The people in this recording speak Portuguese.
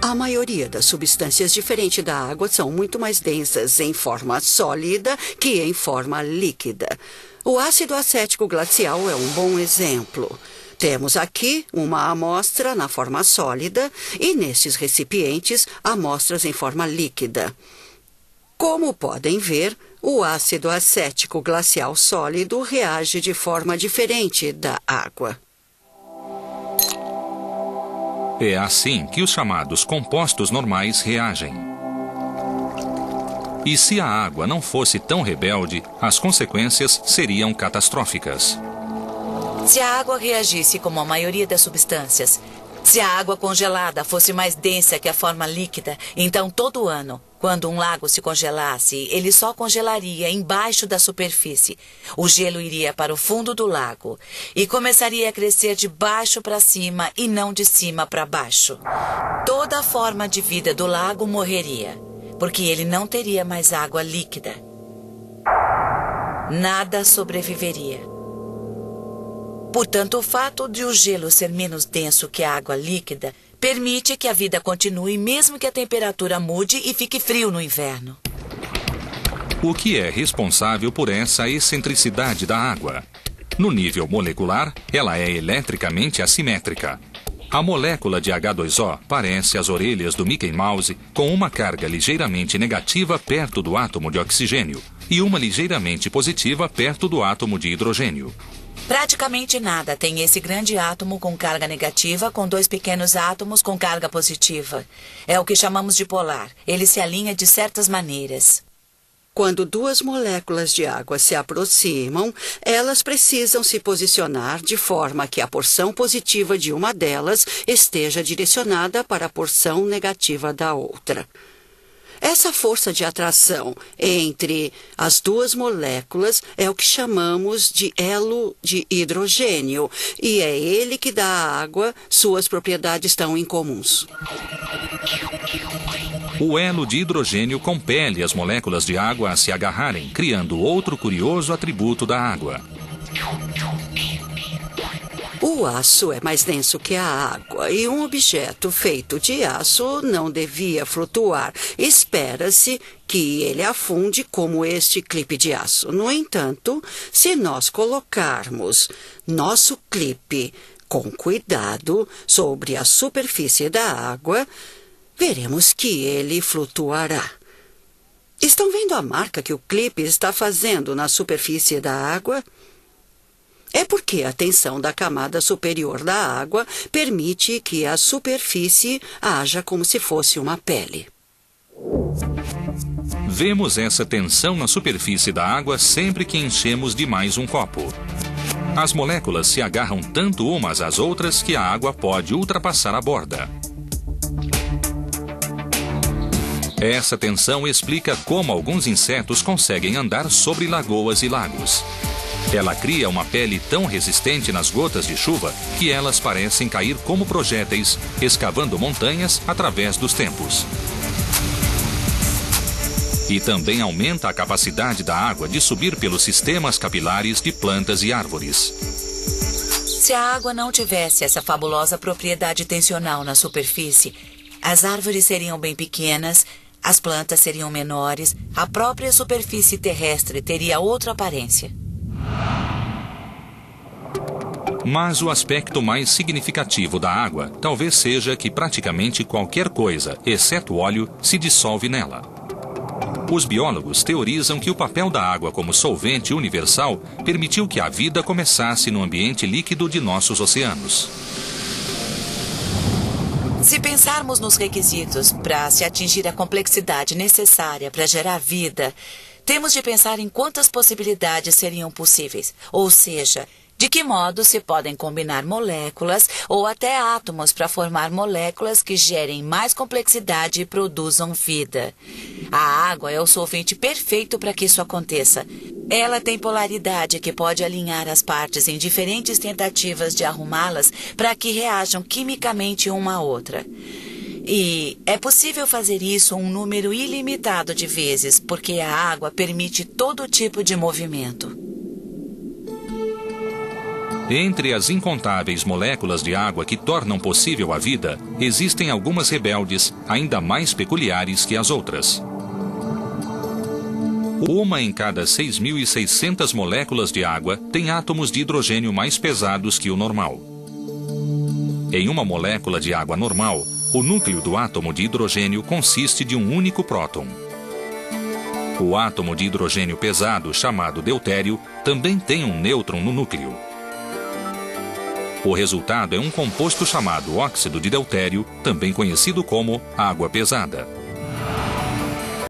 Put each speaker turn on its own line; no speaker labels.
A maioria das substâncias diferentes da água são muito mais densas em forma sólida que em forma líquida. O ácido acético glacial é um bom exemplo. Temos aqui uma amostra na forma sólida e, nestes recipientes, amostras em forma líquida. Como podem ver, o ácido acético glacial sólido reage de forma diferente da água.
É assim que os chamados compostos normais reagem. E se a água não fosse tão rebelde, as consequências seriam catastróficas.
Se a água reagisse como a maioria das substâncias, se a água congelada fosse mais densa que a forma líquida, então todo ano, quando um lago se congelasse, ele só congelaria embaixo da superfície. O gelo iria para o fundo do lago e começaria a crescer de baixo para cima e não de cima para baixo. Toda a forma de vida do lago morreria, porque ele não teria mais água líquida. Nada sobreviveria. Portanto, o fato de o gelo ser menos denso que a água líquida permite que a vida continue mesmo que a temperatura mude e fique frio no inverno.
O que é responsável por essa excentricidade da água? No nível molecular, ela é eletricamente assimétrica. A molécula de H2O parece as orelhas do Mickey Mouse, com uma carga ligeiramente negativa perto do átomo de oxigênio e uma ligeiramente positiva perto do átomo de hidrogênio.
Praticamente nada tem esse grande átomo com carga negativa com dois pequenos átomos com carga positiva. É o que chamamos de polar. Ele se alinha de certas maneiras.
Quando duas moléculas de água se aproximam, elas precisam se posicionar de forma que a porção positiva de uma delas esteja direcionada para a porção negativa da outra. Essa força de atração entre as duas moléculas é o que chamamos de elo de hidrogênio, e é ele que dá à água suas propriedades tão incomuns.
O elo de hidrogênio compele as moléculas de água a se agarrarem, criando outro curioso atributo da água.
O aço é mais denso que a água e um objeto feito de aço não devia flutuar. Espera-se que ele afunde como este clipe de aço. No entanto, se nós colocarmos nosso clipe com cuidado sobre a superfície da água, veremos que ele flutuará. Estão vendo a marca que o clipe está fazendo na superfície da água? É porque a tensão da camada superior da água permite que a superfície haja como se fosse uma pele.
Vemos essa tensão na superfície da água sempre que enchemos demais um copo. As moléculas se agarram tanto umas às outras que a água pode ultrapassar a borda. Essa tensão explica como alguns insetos conseguem andar sobre lagoas e lagos. Ela cria uma pele tão resistente nas gotas de chuva que elas parecem cair como projéteis, escavando montanhas através dos tempos. E também aumenta a capacidade da água de subir pelos sistemas capilares de plantas e árvores.
Se a água não tivesse essa fabulosa propriedade tensional na superfície, as árvores seriam bem pequenas, as plantas seriam menores, a própria superfície terrestre teria outra aparência.
Mas o aspecto mais significativo da água talvez seja que praticamente qualquer coisa, exceto óleo, se dissolve nela. Os biólogos teorizam que o papel da água como solvente universal permitiu que a vida começasse no ambiente líquido de nossos oceanos.
Se pensarmos nos requisitos para se atingir a complexidade necessária para gerar vida, temos de pensar em quantas possibilidades seriam possíveis, ou seja, de que modo se podem combinar moléculas ou até átomos para formar moléculas que gerem mais complexidade e produzam vida. A água é o solvente perfeito para que isso aconteça. Ela tem polaridade que pode alinhar as partes em diferentes tentativas de arrumá-las para que reajam quimicamente uma à outra. E é possível fazer isso um número ilimitado de vezes, porque a água permite todo tipo de movimento.
Entre as incontáveis moléculas de água que tornam possível a vida, existem algumas rebeldes, ainda mais peculiares que as outras. Uma em cada 6.600 moléculas de água tem átomos de hidrogênio mais pesados que o normal. Em uma molécula de água normal, o núcleo do átomo de hidrogênio consiste de um único próton. O átomo de hidrogênio pesado, chamado deutério, também tem um nêutron no núcleo. O resultado é um composto chamado óxido de deutério, também conhecido como água pesada.